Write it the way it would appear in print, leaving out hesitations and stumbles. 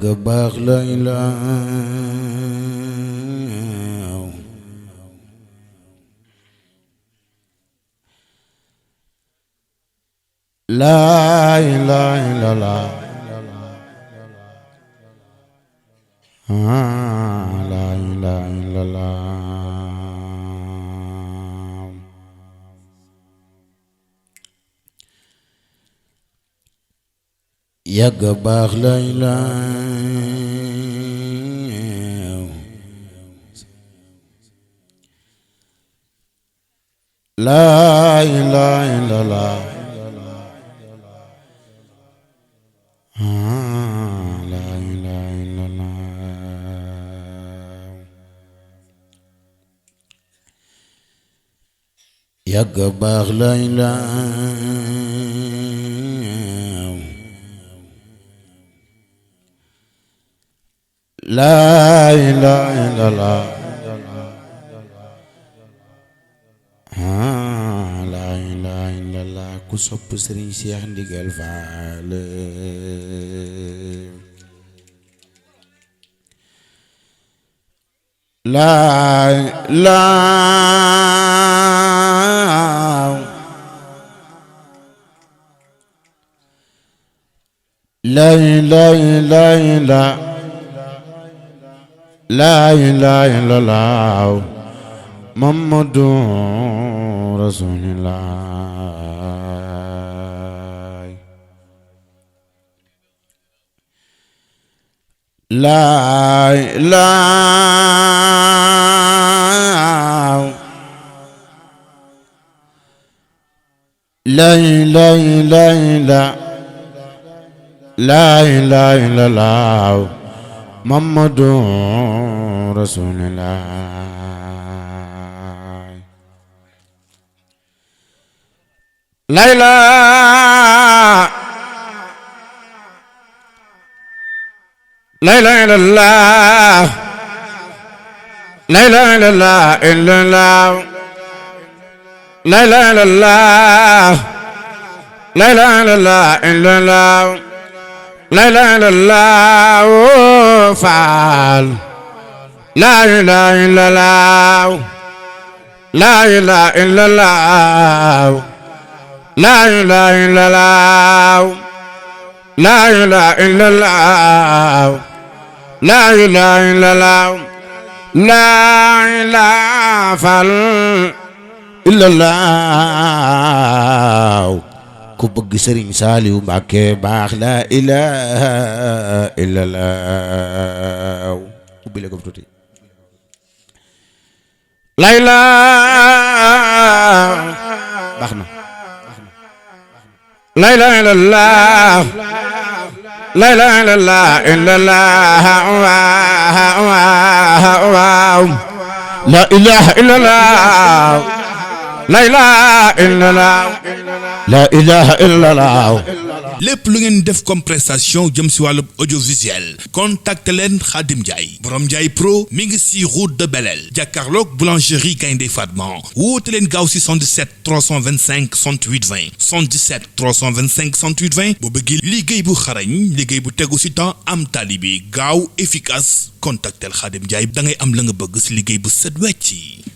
Gabar la ilaha la ilaha illallah la ilaha illallah ya gabar la ilaha la ilaha illallah la ilaha illallah ya gabar la ilaha la ilaha illallah la ilaha illallah ku sopp Sëriñ Cheikh Ndigal Fall la ilaha illallah Muhammadur Rasulullah la ilaha illallah Muhammadur Rasulullah la ilaha illallah la ilaha illallah la ilaha illallah la ilaha illallah la ilaha illallah Faal la ilaha illallah la ilaha illallah la ilaha illallah la ilaha illallah la ilaha illallah la ilaha Faal illallah ku bëgg Sëriñ Saaliw Mbàkke baax la ilaha illallah ubbile ko tuuti la ilaha baax na la ilaha illallah la ilaha illallah la ilaha illallah la ilaha illallah la ilaha illallah lépp lu ngeen def comme prestation jëm si wàllu audiovisuel contacte leen Khadim Ndiaye borom Ndiaye Pro mi ngi si route de Belel jàkkaarloog boulangerie Gaynde Fatma woote leen gaaw si 77 325 68 20 77 325 68 20 boo bëggee liggéey bu xarañ liggéey bu tegu si temps am talibi gaaw efficace contactel Khadim Ndiaye da ngay am la nga bëgg si liggéey bu set wecc.